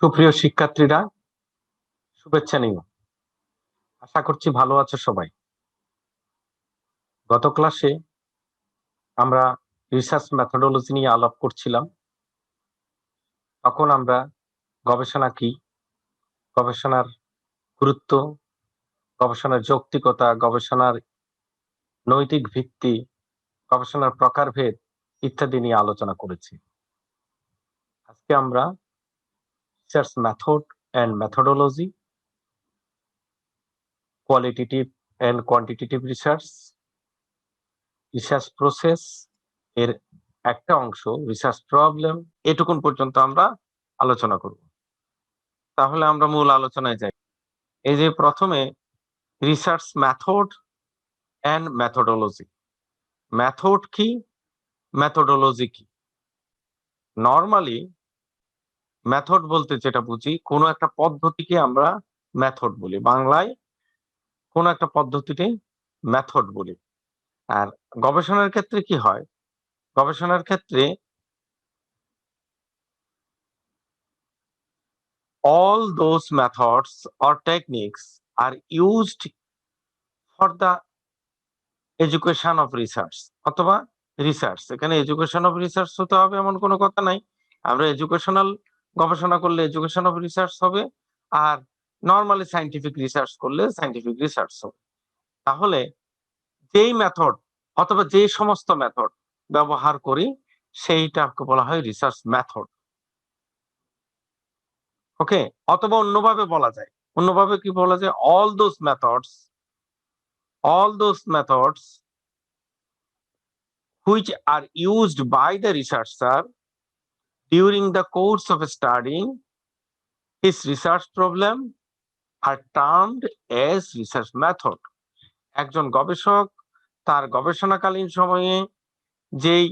সুপ্রিয় শিক্ষার্থীরা, শুভেচ্ছা নিও। আশা করছি ভালো আছো সবাই। গত ক্লাসে আমরা রিসার্চ মেথোডোলজি নিয়ে আলাপ করছিলাম। তখন আমরা গবেষণা কি, গবেষণার গুরুত্ব, গবেষণার যৌক্তিকতা, গবেষণার নৈতিক ভিত্তি, গবেষণার প্রকারভেদ ইত্যাদি নিয়ে আলোচনা করেছি। আজকে আমরা research method and methodology, qualitative and quantitative research, research process এর একটা অংশ, রিসার্চ প্রবলেম, এটুকুন পর্যন্ত আমরা আলোচনা করব। তাহলে আমরা মূল আলোচনায় যাই। এই যে প্রথমে research method and methodology. Method কি, মেথোডোলজি কি? নরমালি মেথড বলতে যেটা বুঝি, কোনো একটা পদ্ধতিকে আমরা মেথড বলি। বাংলায় কোনো একটা পদ্ধতিতে মেথড বলি। আর গবেষণার ক্ষেত্রে কি হয়? গবেষণার ক্ষেত্রে all those methods or techniques are used for the education of research অথবা রিসার্চ। এখানে এডুকেশন অফ রিসার্চ হতে হবে এমন কোনো কথা নাই। আমরা এডুকেশনাল গবেষণা করলে এডুকেশন অফ রিসার্চ হবে, আর নর্মালি সায়েন্টিফিক রিসার্চ করলে সায়েন্টিফিক রিসার্চ হবে। তাহলে যেই মেথড অথবা যে সমস্ত মেথড ব্যবহার করি সেইটাকে বলা হয় রিসার্চ মেথড। ওকে, অথবা অন্যভাবে বলা যায়, অন্যভাবে কি বলা যায়? all those methods which are used by the researcher during the course of studying his research problem are termed as research method. একজন গবেষক তার গবেষণাকালীন সময়ে যেই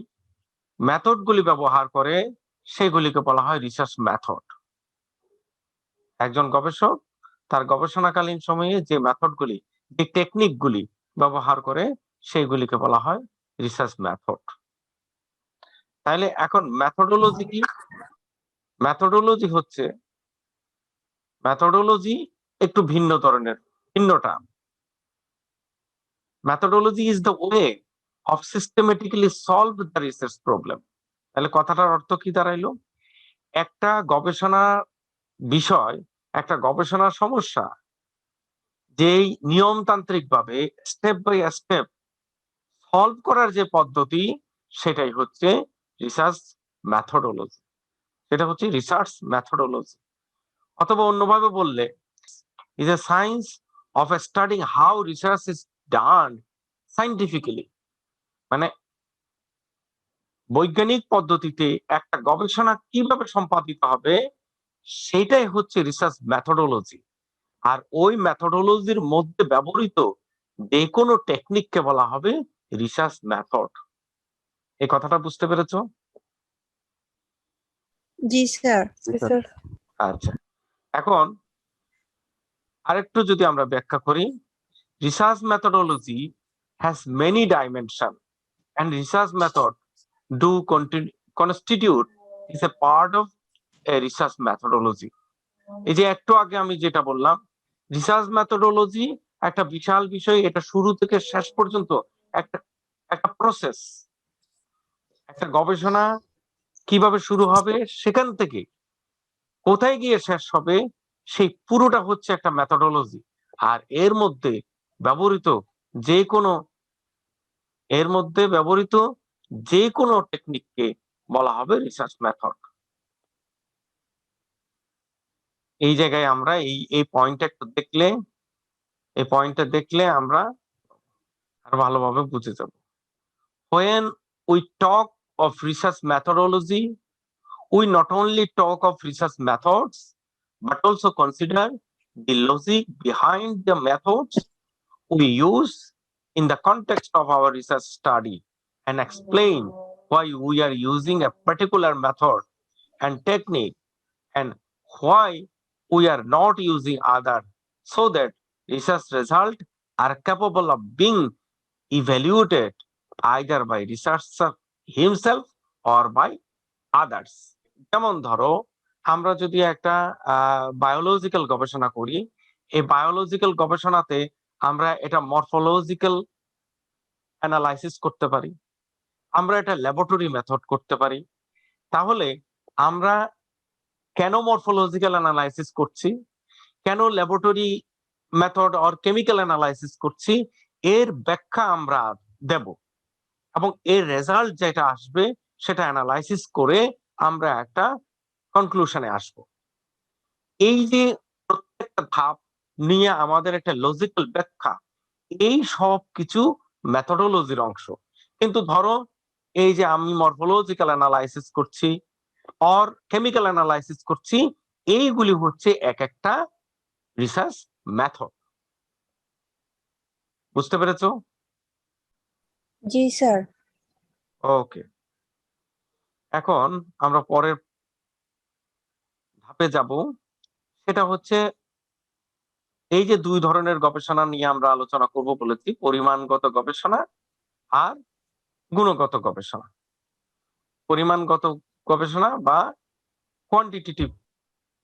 মেথডগুলি ব্যবহার করে সেগুলিকে বলা হয় রিসার্চ মেথড। একজন গবেষক তার গবেষণাকালীন সময়ে যে মেথডগুলি, যে টেকনিকগুলি ব্যবহার করে সেইগুলিকে বলা হয় রিসার্চ মেথড। তাহলে এখন মেথোডোলজি কি? মেথোডোলজি হচ্ছে, মেথোডোলজি একটু ভিন্ন ধরনের, ভিন্ন term. Methodology is the way of systematically solve the research problem. তাহলে কথাটার অর্থ কি দাঁড়াইলো? একটা গবেষণা বিষয়, একটা গবেষণার সমস্যা যেই নিয়মতান্ত্রিক ভাবে স্টেপ বাই স্টেপ সলভ করার যে পদ্ধতি, সেটাই হচ্ছে রিসার্চ মেথোডোলজি। সেটা হচ্ছে রিসার্চ মেথোডোলজি। অথবা অন্যভাবে বললে, is a science of studying how research is done scientifically. মানে বৈজ্ঞানিক পদ্ধতিতে একটা গবেষণা কিভাবে সম্পাদিত হবে সেটাই হচ্ছে রিসার্চ মেথোডোলজি। আর ওই মেথোডোলজির মধ্যে ব্যবহৃত যে কোনো টেকনিককে বলা হবে রিসার্চ মেথড। এই কথাটা বুঝতে পেরেছো? জি স্যার। আচ্ছা, এখন আরেকটু যদি আমরা ব্যাখ্যা করি, research methodology has many dimension and research method do constitute is a part of a research methodology. এই যে একটু আগে আমি যেটা বললাম, রিসার্চ মেথোডোলজি একটা বিশাল বিষয়। এটা শুরু থেকে শেষ পর্যন্ত একটা একটা প্রসেস। একটা গবেষণা কিভাবে শুরু হবে, সেখান থেকে কোথায় গিয়ে শেষ হবে, সেই পুরোটা হচ্ছে একটা মেথোডোলজি। আর এর মধ্যে ব্যবহৃত যে কোনো যে কোনো টেকনিককে বলা হবে রিসার্চ মেথড। এই জায়গায় আমরা এই পয়েন্টটা দেখলে আমরা আর ভালোভাবে বুঝে যাব। When we talk of research methodology, we not only talk of research methods but also consider the logic behind the methods we use in the context of our research study and explain why we are using a particular method and technique and why we are not using other, so that research results are capable of being evaluated either by researcher himself or by others. যেমন ধরো, আমরা যদি একটা biological গবেষণা করি, এই biological গবেষণাতে আমরা এটা মরফোলজিক্যাল অ্যানালাইসিস করতে পারি, আমরা এটা ল্যাবরেটরি মেথড করতে পারি। তাহলে আমরা কেন মরফোলজিক্যাল অ্যানালাইসিস করছি, কেন laboratory method or chemical analysis করছি, এর ব্যাখ্যা আমরা দেব এবং এর রেজাল্ট যেটা আসবে সেটা অ্যানালাইসিস করে আমরা একটা কনক্লুশনে আসব। এই যে প্রত্যেকটা ধাপ নিয়ে আমাদের একটা লজিক্যাল ব্যাখ্যা, এই সব কিছু মেথডোলজির অংশ। কিন্তু ধরো এই যে আমি মরফোলজিক্যাল অ্যানালাইসিস করছি অর কেমিক্যাল অ্যানালাইসিস করছি, এইগুলি হচ্ছে এক একটা রিসার্চ মেথড। বুঝতে পেরেছো? জি স্যার। ওকে, এখন আমরা পরের ধাপে যাব, সেটা হচ্ছে এই যে দুই ধরনের গবেষণা নিয়ে আমরা আলোচনা করব বলেছি, পরিমাণগত গবেষণা আর গুণগত গবেষণা। পরিমাণগত গবেষণা বা কোয়ান্টিটেটিভ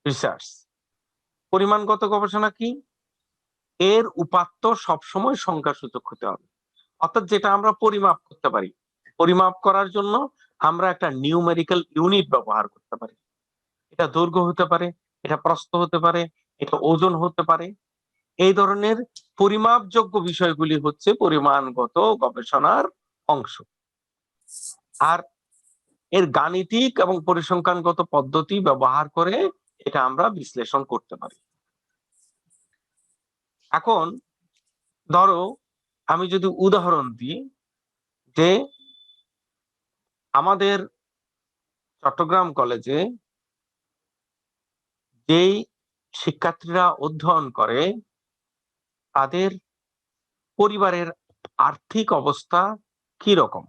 রিসার্চ। পরিমাণগত গবেষণা কি? এর উপাত্ত সবসময় সংখ্যাসূচক হতে হবে, অর্থাৎ যেটা আমরা পরিমাপ করতে পারি। পরিমাপ করার জন্য আমরা একটা নিউমেরিক্যাল ইউনিট ব্যবহার করতে পারি। এটা দৈর্ঘ্য হতে পারে, এটা প্রস্থ হতে পারে, এটা ওজন হতে পারে। এই ধরনের পরিমাপযোগ্য বিষয়গুলি হচ্ছে পরিমাণগত গবেষণার অংশ। আর এর গাণিতিক এবং পরিসংখ্যানগত পদ্ধতি ব্যবহার করে এটা আমরা বিশ্লেষণ করতে পারি। এখন ধরো আমি যদি উদাহরণ দিই যে আমাদের চট্টগ্রাম কলেজে যেই শিক্ষার্থীরা অধ্যয়ন করে তাদের পরিবারের আর্থিক অবস্থা কি রকম,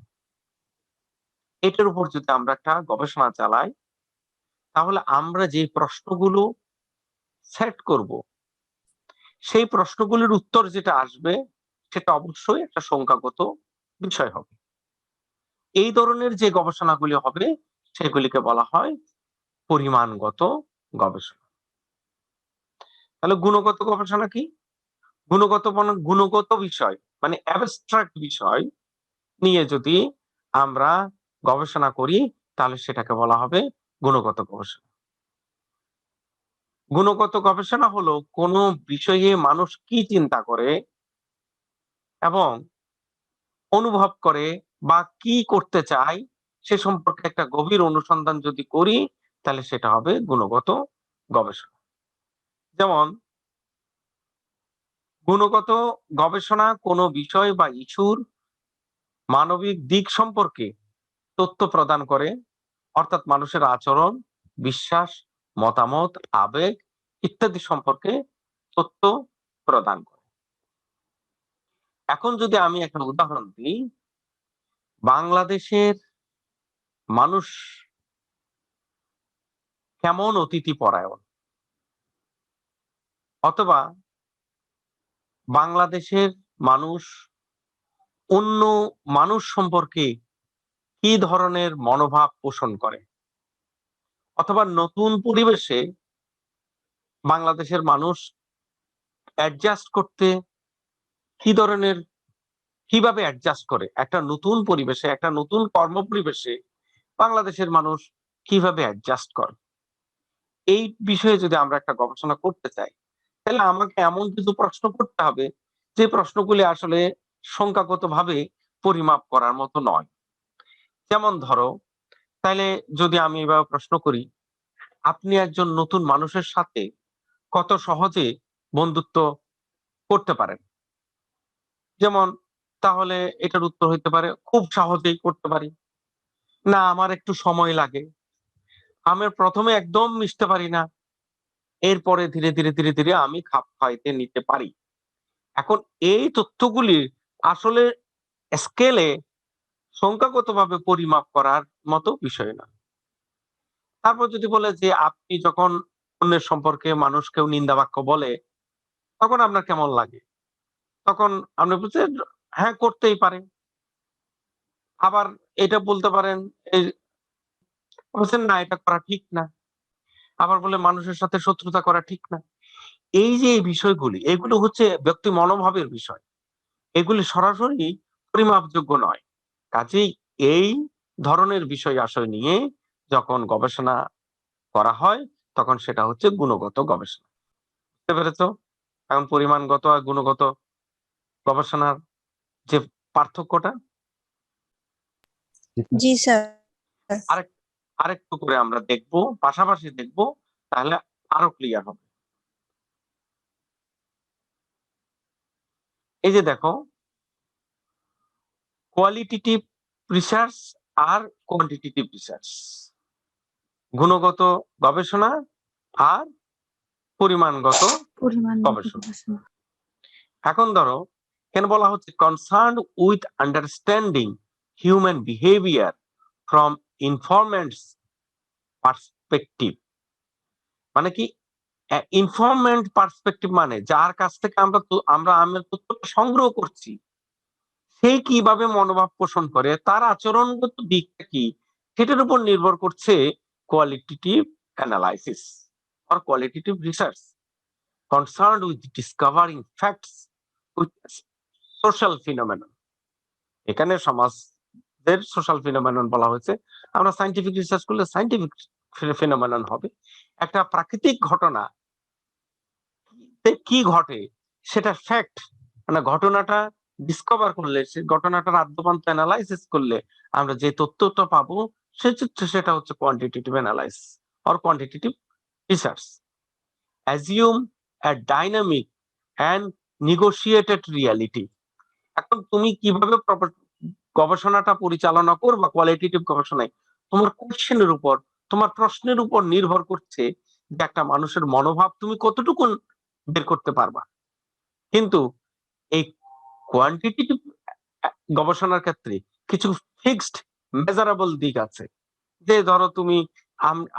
এটার উপর যদি আমরা একটা গবেষণা চালাই, তাহলে আমরা যে প্রশ্নগুলো সেট করব, সেই প্রশ্নগুলির উত্তর যেটা আসবে সেটা অবশ্যই একটা সংখ্যাগত বিষয় হবে। এই ধরনের যে গবেষণাগুলি হবে সেগুলিকে বলা হয় পরিমাণগত গবেষণা। তাহলে গুণগত গবেষণা কি? গুণগত বিষয় মানে অ্যাবস্ট্রাক্ট বিষয় নিয়ে যদি আমরা গবেষণা করি তাহলে সেটাকে বলা হবে গুণগত গবেষণা। গুণগত গবেষণা হলো কোনো বিষয়ে মানুষ কি চিন্তা করে এবং অনুভব করে বা কি করতে চায় সে সম্পর্কে একটা গভীর অনুসন্ধান যদি করি তাহলে সেটা হবে গুণগত গবেষণা। যেমন গুণগত গবেষণা কোনো বিষয় বা ইস্যুর মানবিক দিক সম্পর্কে তথ্য প্রদান করে, অর্থাৎ মানুষের আচরণ, বিশ্বাস, মতামত, আবেগ ইত্যাদি সম্পর্কে তথ্য প্রদান করে। এখন যদি আমি একটা উদাহরণ দিই, বাংলাদেশের মানুষ কেমন অতিথি পরায়ণ, অথবা বাংলাদেশের মানুষ অন্য মানুষ সম্পর্কে কি ধরনের মনোভাব পোষণ করে, অথবা নতুন পরিবেশে বাংলাদেশের মানুষ অ্যাডজাস্ট করতে কি ধরনের, কিভাবে অ্যাডজাস্ট করে একটা নতুন পরিবেশে, একটা নতুন কর্ম পরিবেশে বাংলাদেশের মানুষ কিভাবে অ্যাডজাস্ট করে। এই বিষয়ে যদি আমরা একটা গবেষণা করতে চাই তাহলে আমাকে এমন কিছু প্রশ্ন করতে হবে যে প্রশ্নগুলি আসলে সংখ্যাগতভাবে পরিমাপ করার মতো নয়। যেমন ধরো, তাহলে যদি আমি এভাবে প্রশ্ন করি, আপনি একজন নতুন মানুষের সাথে কত সহজে বন্ধুত্ব করতে পারেন? যেমন তাহলে এটার উত্তর হইতে পারে খুব সহজেই করতে পারি, না আমার একটু সময় লাগে, আমি প্রথমে একদম মিশতে পারি না, এরপরে ধীরে ধীরে ধীরে ধীরে আমি খাপ খাইতে নিতে পারি। এখন এই তথ্যগুলি আসলে স্কেলে সংখ্যাগতভাবে পরিমাপ করার মতো বিষয় না। তারপর যদি বলে যে আপনি যখন অন্যের সম্পর্কে মানুষ কেউ নিন্দা বাক্য বলে তখন আপনার কেমন লাগে, তখন আপনি বলছেন হ্যাঁ করতেই পারে। আবার এটা বলতে পারেন এই বলছেন না এটা করা ঠিক না। আবার বলে মানুষের সাথে শত্রুতা করা ঠিক না। এই যে এই বিষয়গুলি, এগুলো হচ্ছে ব্যক্তি মনোভাবের বিষয়, এগুলি সরাসরি পরিমাপযোগ্য নয়। কাজেই এই ধরনের বিষয় আশয় নিয়ে যখন গবেষণা করা হয় তখন সেটা হচ্ছে গুণগত গবেষণা। বুঝতে পেরেছো এখন পরিমাণগত আর গুণগত গবেষণার যে পার্থক্যটা? জি স্যার। আরেক আরেকটু করে আমরা দেখবো, পাশাপাশি দেখবো, তাহলে আরো ক্লিয়ার হবে। এই যে দেখো, কোয়ালিটেটিভ রিসার্চ আর কোয়ান্টিটেটিভ রিসার্চ, গুণগত গবেষণা আর পরিমাণগত গবেষণা। এখন ধরো কেন বলা হচ্ছে concern with understanding human behaviour from informants perspective. মানে কি, ইনফরমেন্ট পার্সপেক্টিভ মানে যার কাছ থেকে আমরা তথ্যটা সংগ্রহ করছি, সে কিভাবে মনোভাব পোষণ করে, তার আচরণগত দিকটা কি, সেটার উপর নির্ভর করছে qualitative analysis or qualitative research concerned with discovering facts with social phenomenon। এখানে সমাজের সোশ্যাল ফিনোমেনন বলা হয়েছে। আমরা সায়েন্টিফিক রিসার্চ করলে সায়েন্টিফিক ফিনোমেনন হবে। একটা প্রাকৃতিক ঘটনা কি ঘটে সেটা ফ্যাক্ট, মানে ঘটনাটা ডিসকভার করলে, সে ঘটনাটার আদ্যপান্ত অ্যানালাইসিস করলে আমরা যে তথ্যটা পাবো সেটা হচ্ছে quantitative analysis or quantitative research. Assume a dynamic and negotiated reality। এখন তুমি কিভাবে গবেষণাটা পরিচালনা করবা কোয়ালিটেটিভ গবেষণায়, তোমার কোশ্চেনের উপর, তোমার প্রশ্নের উপর নির্ভর করছে যে একটা মানুষের মনোভাব তুমি কতটুকু বের করতে পারবা। কিন্তু এই কোয়ান্টিটেটিভ গবেষণার ক্ষেত্রে কিছু ফিক্সড মেজারেবল দিক আছে। যে ধরো তুমি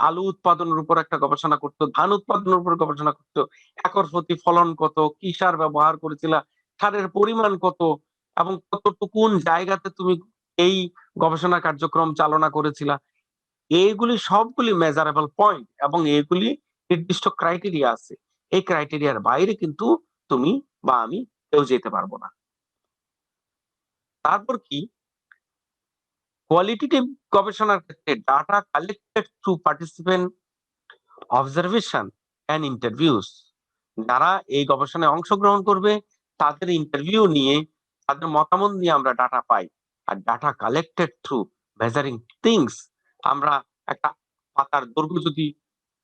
আলু উৎপাদনের উপর একটা গবেষণা করতো, ধান উৎপাদনের উপর গবেষণা করতো, একর প্রতি ফলন কত, কি সার ব্যবহার করেছিলা, সারের পরিমাণ কত, এবং কতটুকুন জায়গাতে তুমি এই গবেষণা কার্যক্রম চালনা করেছিলা, এইগুলি সবগুলি মেজারেবল পয়েন্ট এবং এগুলি নির্দিষ্ট ক্রাইটেরিয়া আছে। এই ক্রাইটেরিয়ার বাইরে কিন্তু তুমি বা আমি কেউ যেতে পারবো না। তারপর কি, কোয়ালিটেটিভ গবেষণার ক্ষেত্রে data collected through participant observation and interviews. যারা এই গবেষণায় অংশগ্রহণ করবে তাদের ইন্টারভিউ নিয়ে, তাদের মতামত নিয়ে আমরা ডাটা পাই। আর data collected through measuring things, আমরা একটা পাতার দৈর্ঘ্য যদি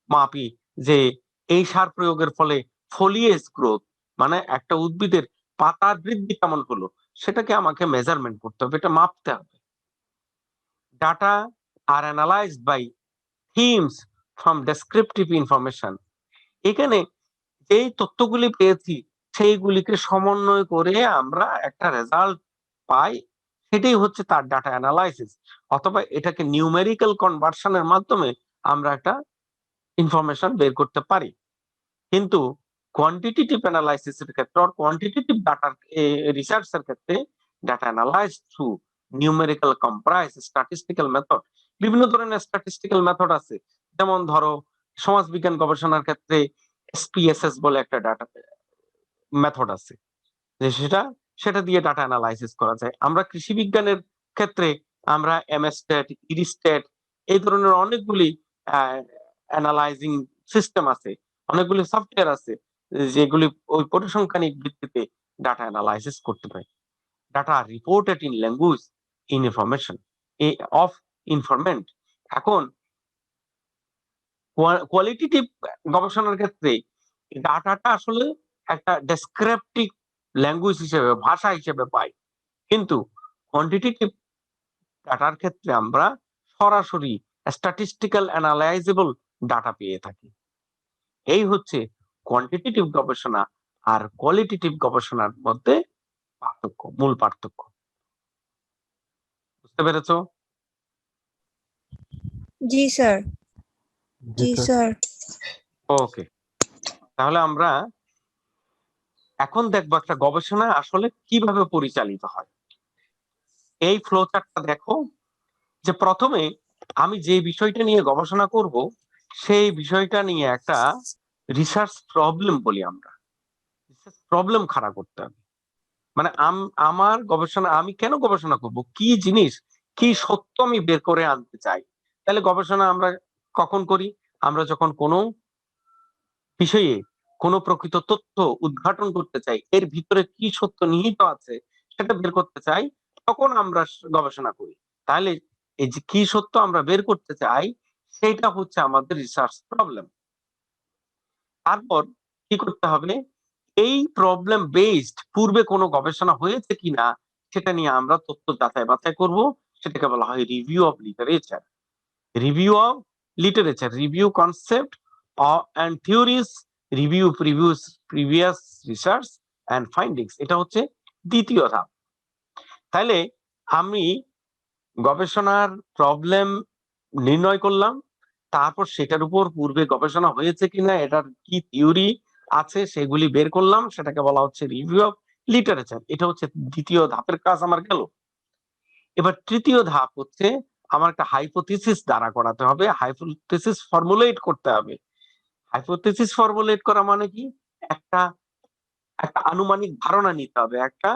মাপি যে এই সার প্রয়োগের ফলে ফলিয়েজ গ্রোথ, মানে একটা উদ্ভিদের পাতার বৃদ্ধি কেমন হলো, সেটাকে আমাকে মেজারমেন্ট করতে হবে, এটা মাপতে হবে। Data are analyzed by themes from descriptive information. এখানে যেই তথ্যগুলি পেয়েছি সেইগুলিকে সমন্বয় করে আমরা একটা রেজাল্ট পাই, সেটাই হচ্ছে তার ডাটা অ্যানালাইসিস। অথবা এটাকে নিউমেরিক্যাল কনভার্সনের মাধ্যমে আমরা একটা ইনফরমেশন বের করতে পারি। কিন্তু কোয়ান্টিটেটিভ অ্যানালাইসিস এর ক্ষেত্রে আর কোয়ান্টিটেটিভ ডাটার রিসার্চের ক্ষেত্রে data analyse through numerical comprise statistical method. বিভিন্ন ধরনের স্ট্যাটিস্টিক্যাল মেথড আছে। যেমন ধরো সমাজবিজ্ঞান গবেষণার ক্ষেত্রে এসপিএসএস বলে একটা ডাটা মেথড আছে, যে সেটা দিয়ে ডাটা অ্যানালাইসিস করা যায়। আমরা কৃষি বিজ্ঞানের ক্ষেত্রে আমরা এমএসস্ট্যাট, ইরিস্ট্যাট, এই ধরনের অনেকগুলি অ্যানালাইজিং সিস্টেম আছে, অনেকগুলি সফটওয়্যার আছে যেগুলি ওই পরিসংখ্যানিক ভিত্তিতে ডাটা অ্যানালাইসিস করতে পারে। Data reported in language in information of informant. এখন কোয়ালিটেটিভ গবেষণার ক্ষেত্রে ডাটাটা আসলে একটা ডেসক্রিপটিভ ল্যাঙ্গুয়েজ হিসেবে, ভাষা হিসেবে পাই। কিন্তু কোয়ান্টিটেটিভ ডাটার ক্ষেত্রে আমরা সরাসরি স্ট্যাটিস্টিক্যাল অ্যানালাইজেবল ডাটা পেয়ে থাকি। এই হচ্ছে কোয়ান্টিটেটিভ গবেষণা আর কোয়ালিটেটিভ গবেষণার মধ্যে পার্থক্য, মূল পার্থক্য। বুঝতে পেরেছো? জি স্যার। জি স্যার। ওকে, তাহলে আমরা এখন দেখবো একটা গবেষণা আসলে কিভাবে পরিচালিত হয়। এই ফ্লো চার্টটা দেখো, যে প্রথমে আমি যে বিষয়টা নিয়ে গবেষণা করব সেই বিষয়টা নিয়ে একটা রিসার্চ প্রবলেম বলি আমরা। রিসার্চ প্রবলেম খাড়া করতে হবে। মানে আমার গবেষণা, আমি কেন গবেষণা করব, কি জিনিস, কি সত্য আমি বের করে আনতে চাই। তাহলে গবেষণা আমরা কখন করি? আমরা যখন কোনো বিষয়ে কোনো প্রকৃত তথ্য উদ্ঘাটন করতে চাই, এর ভিতরে কি সত্য নিহিত আছে সেটা বের করতে চাই, তখন আমরা গবেষণা করি। তাহলে এই যে কি সত্য আমরা বের করতে চাই, সেটা হচ্ছে আমাদের রিসার্চ প্রবলেম। তারপর কি করতে হবে? এই প্রবলেম বেসড পূর্বে কোনো গবেষণা হয়েছে কিনা সেটা নিয়ে আমরা তথ্য যাচাই বাছাই করব। সেটাকে বলা হয় review of literature. Review of literature, review concept and theories, review previous research and findings, এটা হচ্ছে দ্বিতীয় ধাপ। তাহলে আমি গবেষণার প্রবলেম নির্ণয় করলাম, তারপর সেটার উপর পূর্বে গবেষণা হয়েছে কিনা, এটার কি থিওরি আছে সেগুলি বের করলাম, সেটাকে বলা হচ্ছে রিভিউ অফ লিটারেচার। এটা হচ্ছে দ্বিতীয় ধাপের কাজ আমার গেল। এবার তৃতীয় ধাপ হচ্ছে আমার একটা হাইপোথিসিস দাঁড়া করাতে হবে, হাইপোথিসিস ফর্মুলেট করতে হবে। হাইপোথিসিস ফর্মুলেট করা মানে কি? একটা একটা আনুমানিক ধারণা নিতে হবে, একটা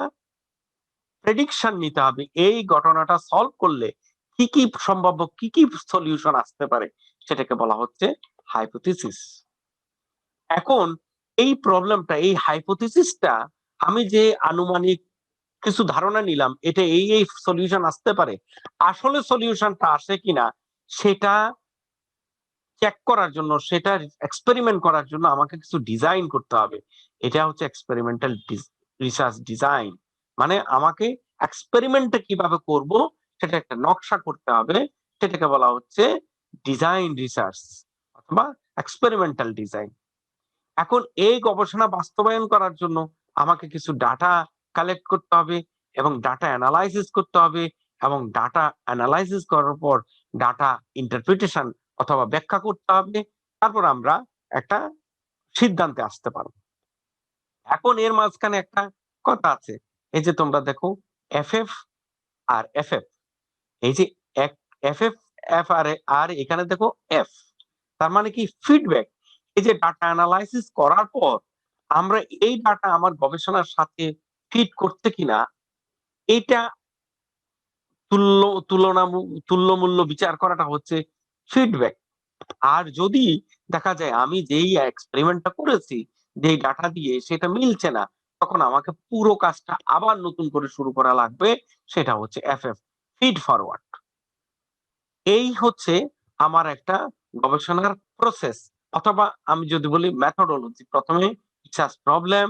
প্রেডিকশন নিতে হবে। এই ঘটনাটা সলভ করলে কি কি সম্ভাব্য, কি কি সলিউশন আসতে পারে, সেটাকে বলা হচ্ছে হাইপোথিসিস। এখন এই প্রবলেমটা, এই হাইপোথিসিসটা, আমি যে আনুমানিক কিছু ধারণা নিলাম এটা এই সলিউশন আসতে পারে, আসলে সলিউশনটা আসে কিনা সেটা চেক করার জন্য, সেটা এক্সপেরিমেন্ট করার জন্য আমাকে কিছু ডিজাইন করতে হবে। এটা হচ্ছে এক্সপেরিমেন্টাল রিসার্চ ডিজাইন। মানে আমাকে এক্সপেরিমেন্টটা কিভাবে করব সেটা একটা নকশা করতে হবে, সেটাকে বলা হচ্ছে ডিজাইন রিসার্চ অথবা এক্সপেরিমেন্টাল ডিজাইন। এখন এই গবেষণা বাস্তবায়ন করার জন্য আমাকে কিছু ডাটা কালেক্ট করতে হবে এবং ডাটা অ্যানালাইসিস করতে হবে, এবং ডাটা অ্যানালাইসিস করার পর ডাটা ইন্টারপ্রিটেশন অথবা ব্যাখ্যা করতে হবে। তারপর আমরা একটা সিদ্ধান্তে আসতে পারবো। এখন এর মাঝখানে একটা কথা আছে, এই যে তোমরা দেখো এফএফ আর এফএফ, এই যে এফএফ এফ আর এখানে দেখো এফ, তার মানে কি? ফিডব্যাক। এই যে ডাটা অ্যানালাইসিস করার পর আমরা এই ডাটা আমার গবেষণার সাথে ফিট করছে কিনা, এইটা তুল্য তুলনা তুল্যমূল্য বিচার করাটা হচ্ছে ফিডব্যাক। আর যদি দেখা যায় আমি যেই এক্সপেরিমেন্টটা করেছি, যেই ডাটা দিয়ে সেটা মিলছে না, তখন আমাকে পুরো কাজটা আবার নতুন করে শুরু করা লাগবে, সেটা হচ্ছে এফএফ, ফিড ফরওয়ার্ড। এই হচ্ছে আমার একটা গবেষণার প্রসেস, অথবা আমি যদি বলি মেথোডোলজি। প্রথমে রিসার্চ প্রবলেম,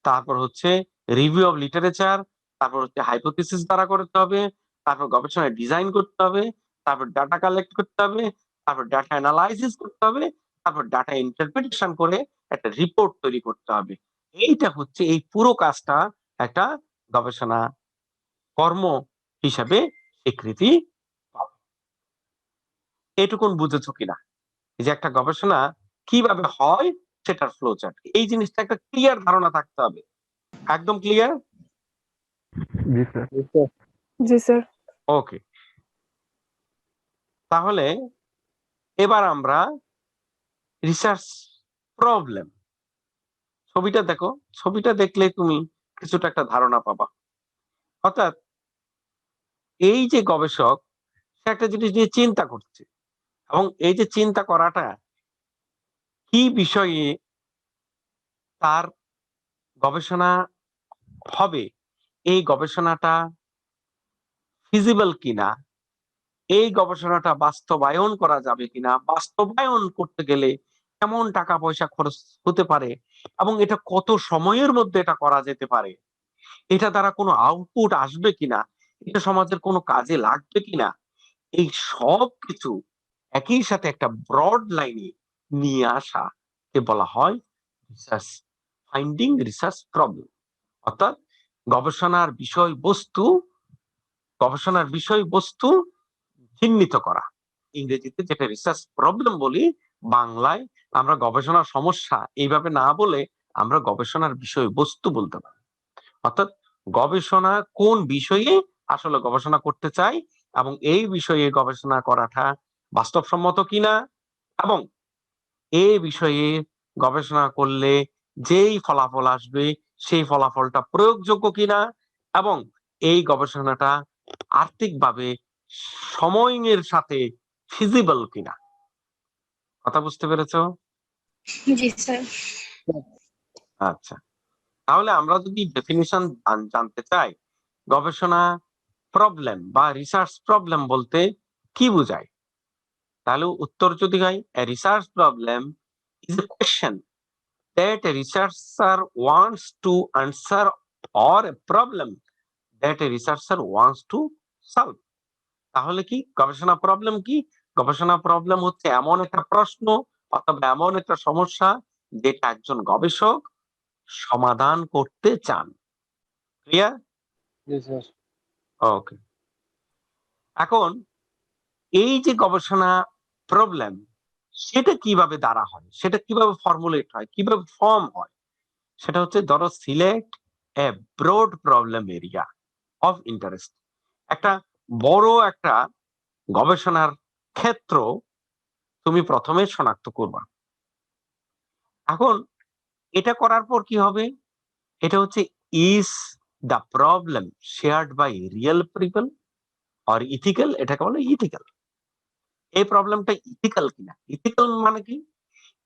তারপর হচ্ছে রিভিউ অফ লিটারেচার, তারপর হচ্ছে হাইপোথিসিস দ্বারা করতে হবে, তারপর গবেষণা ডিজাইন করতে হবে, তারপর ডাটা কালেক্ট করতে হবে, তারপর ডাটা অ্যানালাইসিস করতে হবে, তারপর ডাটা ইন্টারপ্রিটেশন করে একটা রিপোর্ট তৈরি করতে হবে। এইটা হচ্ছে, এই পুরো কাজটা একটা গবেষণা কর্ম হিসাবে স্বীকৃতি পাবে। এটুকুন বুঝেছো কিনা? এই যে একটা গবেষণা কিভাবে হয় সেটার ফ্লো চার্ট, এই জিনিসটা একটা ক্লিয়ার ধারণা থাকতে হবে। একদম ক্লিয়ার? জি স্যার। জি স্যার। ওকে, তাহলে এবার আমরা রিসার্চ প্রবলেম, ছবিটা দেখো, ছবিটা দেখলে তুমি কিছুটা একটা ধারণা পাবা। অর্থাৎ এই যে গবেষক, সে একটা জিনিস নিয়ে চিন্তা করছে, এবং এই যে চিন্তা করাটা কি বিষয়ে তার গবেষণা হবে, এই গবেষণাটা ফিজিবল কিনা, এই গবেষণাটা বাস্তবায়ন করা যাবে কিনা, বাস্তবায়ন করতে গেলে কেমন টাকা পয়সা খরচ হতে পারে, এবং এটা কত সময়ের মধ্যে এটা করা যেতে পারে, এটা দ্বারা কোনো আউটপুট আসবে কিনা, এটা সমাজের কোনো কাজে লাগবে কিনা, এই সব কিছু একই সাথে একটা ব্রড লাইনে নিয়ে আসা কে বলা হয় রিসার্চ ফাইন্ডিং, রিসার্চ প্রবলেম। অর্থাৎ গবেষণার বিষয়বস্তু, গবেষণার বিষয়বস্তু চিহ্নিত করা। ইংরেজিতে যেটা রিসার্চ প্রবলেম বলি, বাংলায় আমরা গবেষণার সমস্যা এইভাবে না বলে আমরা গবেষণার বিষয়বস্তু বলতে পারি। অর্থাৎ গবেষণা কোন বিষয়ে আসলে গবেষণা করতে চাই, এবং এই বিষয়ে গবেষণা করাটা বাস্তবসম্মত কিনা, এবং এই বিষয়ে গবেষণা করলে যেই ফলাফল আসবে সেই ফলাফলটা প্রয়োগযোগ্য কিনা এবং এই গবেষণাটা আর্থিকভাবে সময়ের সাথে ফিজিবল কিনা। কথা বুঝতে পেরেছো? জি স্যার। আচ্ছা, তাহলে আমরা যদি ডেফিনিশন জানতে চাই, গবেষণা প্রবলেম বা রিসার্চ প্রবলেম বলতে কি বোঝায়, তাহলে উত্তর যদি হয়, a research problem is a question that a researcher wants to answer or a problem that a researcher wants to solve. তাহলে কি গবেষণা প্রবলেম কি? গবেষণা প্রবলেম হচ্ছে এমন একটা প্রশ্ন অথবা এমন একটা সমস্যা যেটা একজন গবেষক সমাধান করতে চান। ক্লিয়ার? জি স্যার। ওকে। এখন এই যে গবেষণা প্রবলেম, সেটা কিভাবে দ্বারা হয়, সেটা কিভাবে ফর্মুলেট হয়, কিভাবে ফর্ম হয়, সেটা হচ্ছে ধরো select a broad problem area of interest. একটা বড় একটা গবেষণার ক্ষেত্র তুমি প্রথমে শনাক্ত করবা। এখন এটা করার পর কি হবে, এটা হচ্ছে is the problem shared by real people or ethical, এটাকে বলে ইথিক্যাল। এই প্রবলেমটা ইথিক্যাল কিনা। ইথিক্যাল মানে কি,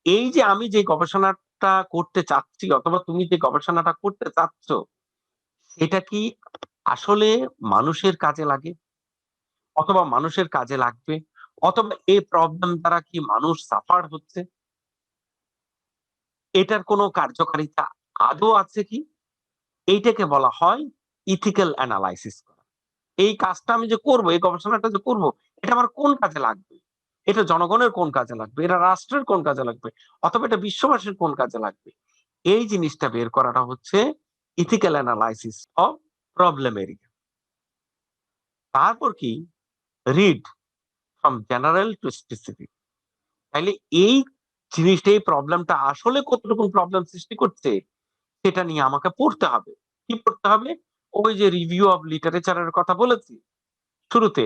এই যে আমি যে গবেষণাটা করতে চাচ্ছি অথবা তুমি যে গবেষণাটা করতে চাচ্ছ, এটা কি আসলে মানুষের কাজে লাগে অথবা মানুষের কাজে লাগবে, অথবা এই প্রবলেম দ্বারা কি মানুষ সাফার হচ্ছে, এটার কোনো কার্যকারিতা আদৌ আছে কি, এইটাকে বলা হয় ইথিক্যাল অ্যানালাইসিস করা। এই কাজটা আমি যে করব, এই গবেষণাটা যে করব, এটা আমার কোন কাজে লাগবে, এটা জনগণের কোন কাজে লাগবে, এটা রাষ্ট্রের কোন কাজে লাগবে, অথবা এটা বিশ্ববাসীর কোন কাজে লাগবে, এই জিনিসটা বের করাটা হচ্ছে ethical analysis of problem area. তারপর কি, read from general to specific. তাইলে এই জিনিসটা, এই প্রবলেমটা আসলে কতটুকু প্রবলেম সৃষ্টি করছে সেটা নিয়ে আমাকে পড়তে হবে। কি পড়তে হবে? ওই যে রিভিউ অফ লিটারেচারের কথা বলেছি শুরুতে,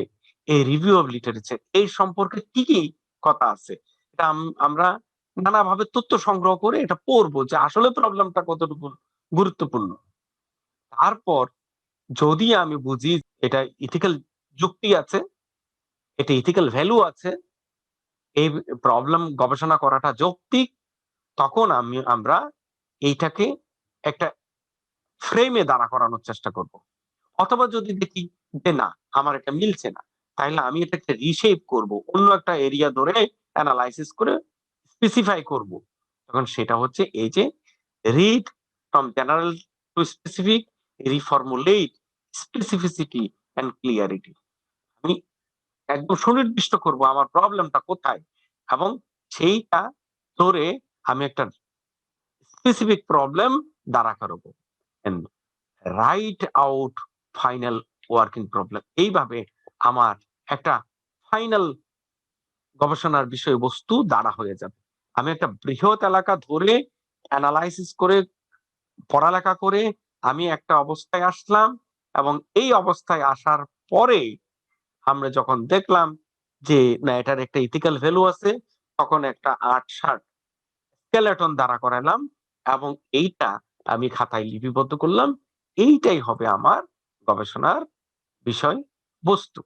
এই রিভিউ অফ লিটারেচার এই সম্পর্কে কি কি কথা আছে, এটা আমরা নানাভাবে তথ্য সংগ্রহ করে এটা পড়বো যে আসলে প্রবলেমটা কতটুকু গুরুত্বপূর্ণ। তারপর যদি আমি বুঝি এটা ইথিক্যাল যুক্তি আছে, এটা ইথিক্যাল ভ্যালু আছে, এই প্রবলেম গবেষণা করাটা যৌক্তিক, তখন আমরা এইটাকে একটা ফ্রেমে দাঁড়া করানোর চেষ্টা করব। অথবা যদি দেখি যে না, আমার এটা মিলছে না, তাহলে আমি এটাকে রিশেপ করব, অন্য একটা এরিয়া ধরে অ্যানালাইসিস করে স্পেসিফাই করব। তখন সেটা হচ্ছে এই যে read from general to specific, reformulate specificity and clarity. আমি একদম সুনির্দিষ্ট করব আমার প্রবলেমটা কোথায়, এবং সেইটা ধরে আমি একটা স্পেসিফিক প্রবলেম দাঁড়া করাবো, and write out final working problem. এইভাবে আমার একটা ফাইনাল গবেষণার বিষয়বস্তু দাঁড়া হয়ে যাবে। আমি একটা বৃহৎ এলাকা ধরে অ্যানালাইসিস করে পড়ালেখা করে আমি একটা অবস্থায় আসলাম, এবং এই অবস্থায় আসার পরে আমরা যখন দেখলাম যে না, এটার একটা ইথিক্যাল ভ্যালু আছে, তখন একটা ৮-৭ স্কেলেটন দাঁড়া করালাম এবং এইটা আমি খাতায় লিপিবদ্ধ করলাম। এইটাই হবে আমার গবেষণার বিষয় বস্তু।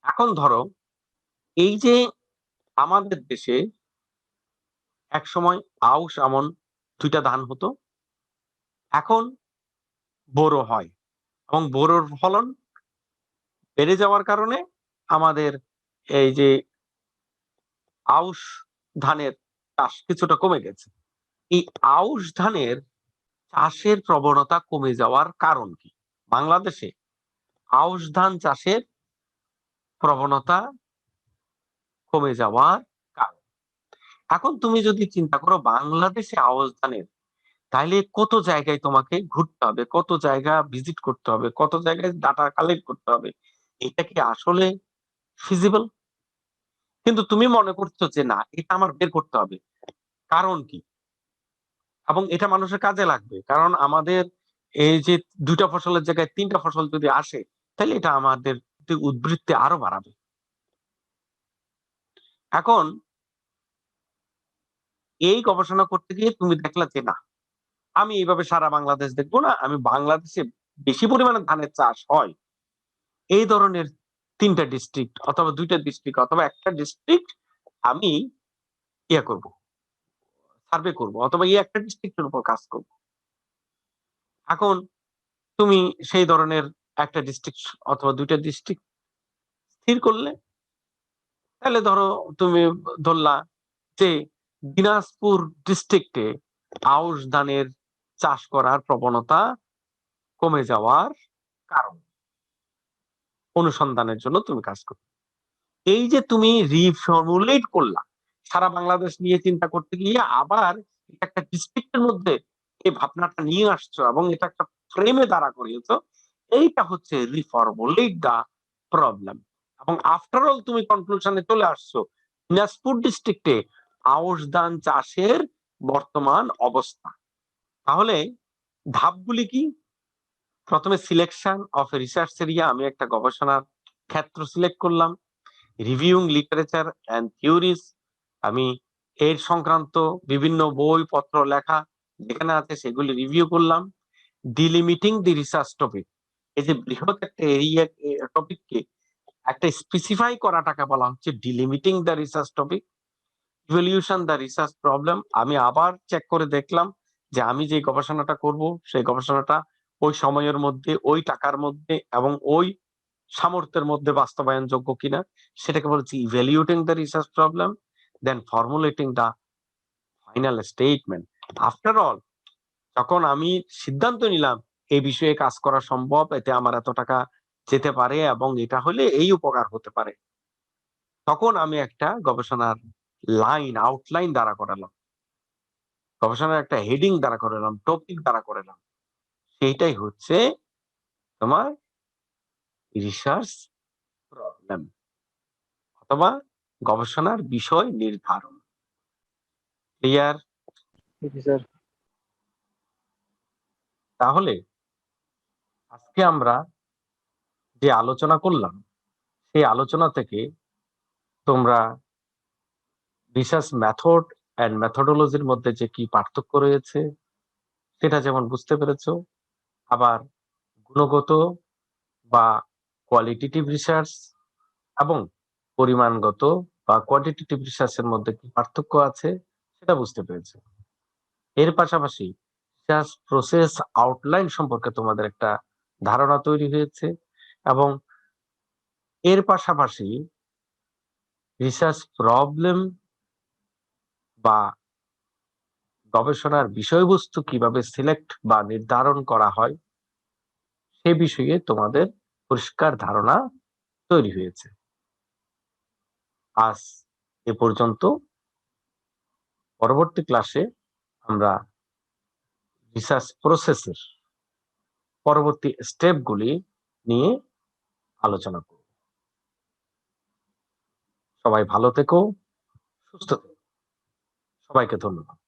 এখন ধরো, এই যে আমাদের দেশে একসময় আউশ আমন ২টা ধান হতো, এখন বোরো হয়, এবং বোরোর ফলন বেড়ে যাওয়ার কারণে আমাদের এই যে আউশ ধানের চাষ কিছুটা কমে গেছে। এই আউশ ধানের চাষের প্রবণতা কমে যাওয়ার কারণ কি? বাংলাদেশে আউশ ধান চাষের প্রবণতা কমে যাওয়ার কারণ। এখন তুমি যদি চিন্তা করো বাংলাদেশে আউশ ধানের, তাহলে কত জায়গায় তোমাকে ঘুরতে হবে, কত জায়গা ভিজিট করতে হবে, কত জায়গায় ডাটা কালেক্ট করতে হবে, এটা কি আসলে ফিজিবল? কিন্তু তুমি মনে করছো যে না, এটা আমার বের করতে হবে, কারণ কি, এবং এটা মানুষের কাজে লাগবে, কারণ আমাদের এই যে ২টা ফসলের জায়গায় ৩টা ফসল যদি আসে, তাহলে এটা আমাদের উদ্বৃত্তি আরো বাড়াবে। এখন এই গবেষণা করতে গিয়ে তুমি দেখলা যে না, আমি এইভাবে সারা বাংলাদেশ দেখবো না, আমি বাংলাদেশে বেশি পরিমাণে ধানের চাষ হয় এই ধরনের 3টা ডিস্ট্রিক্ট অথবা 2টা ডিস্ট্রিক্ট অথবা একটা ডিস্ট্রিক্ট আমি ইয়ে করব, সার্ভে করব অথবা এই একটা ডিস্ট্রিক্টের উপর কাজ করব। এখন তুমি সেই ধরনের একটা ডিস্ট্রিক্ট অথবা 2টা ডিস্ট্রিক্ট স্থির করলে, তাহলে ধরো তুমি ধরলা যে দিনাজপুর ডিস্ট্রিক্টে আউশ ধানের চাষ করার প্রবণতা কমে যাওয়ার কারণ অনুসন্ধানের জন্য তুমি কাজ করো। এই যে তুমি রিফর্মুলেট করলা, সারা বাংলাদেশ নিয়ে চিন্তা করতে গিয়ে আবার একটা ডিস্ট্রিক্টের মধ্যে এই ভাবনাটা নিয়ে আসছো এবং এটা একটা ফ্রেমে দাঁড়া করিয়েছো, এইটা হচ্ছে রিফর্মুলেট দা প্রবলেম। এবং আফটার অল তুমি কনক্লুশনে চলে আসছো দিনাজপুর ডিস্ট্রিক্টে আউশ ধান চাষের বর্তমান অবস্থা। তাহলে ধাপগুলি কি? প্রথমে সিলেকশন অফ রিসার্চ এরিয়া, আমি একটা গবেষণার ক্ষেত্র সিলেক্ট করলাম। রিভিউইং লিটারেচার এন্ড থিওরিজ, আমি এর সংক্রান্ত বিভিন্ন বই পত্র লেখা যেখানে আছে সেগুলি রিভিউ করলাম। ডিলিমিটিং দি রিসার্চ টপিক, এই যে বৃহৎ একটা এরিয়া টপিককে একটা স্পেসিফাই করাটাকে বলা হচ্ছে delimiting the research topic. Evaluation the research problem, আমি আবার চেক করে দেখলাম যে আমি যে গবেষণাটা করব সেই গবেষণাটা ওই সময়ের মধ্যে, ওই টাকার মধ্যে এবং ওই সামর্থ্যের মধ্যে বাস্তবায়নযোগ্য কিনা, সেটাকে বলছি evaluating the research problem, then formulating the final statement. After all, যখন আমি সিদ্ধান্ত নিলাম এই বিষয়ে কাজ করা সম্ভব, এতে আমার এত টাকা যেতে পারে এবং এটা হলে এই উপকার হতে পারে, তখন আমি একটা গবেষণার লাইন আউটলাইন দ্বারা করালাম, গবেষণার একটা হেডিং দ্বারা করালাম, টপিক দ্বারা করালাম। সেইটাই হচ্ছে তোমার রিসার্চ প্রবলেম অথবা গবেষণার বিষয় নির্ধারণ। ক্লিয়ার? জি স্যার। তাহলে আজকে আমরা যে আলোচনা করলাম সেই আলোচনা থেকে তোমরা রিসার্চ মেথড এন্ড মেথোডোলজির মধ্যে যে কি পার্থক্য রয়েছে সেটা যেমন বুঝতে পেরেছো, আবার গুণগত বা কোয়ালিটেটিভ রিসার্চ এবং পরিমাণগত বা কোয়ান্টিটেটিভ রিসার্চের মধ্যে কি পার্থক্য আছে সেটা বুঝতে পেরেছো। এর পাশাপাশি রিসার্চ প্রসেস আউটলাইন সম্পর্কে তোমাদের একটা ধারণা তৈরি হয়েছে এবং এর পাশাপাশি রিসার্চ প্রবলেম বা গবেষণার বিষয়বস্তু কিভাবে সিলেক্ট বা নির্ধারণ করা হয় সে বিষয়ে তোমাদের পরিষ্কার ধারণা তৈরি হয়েছে। আজ এ পর্যন্ত। পরবর্তী ক্লাসে আমরা রিসার্চ প্রসেসের পরবর্তী স্টেপগুলি নিয়ে আলোচনা করব। সবাই ভালো থেকো, সুস্থ থেকো। সবাইকে ধন্যবাদ।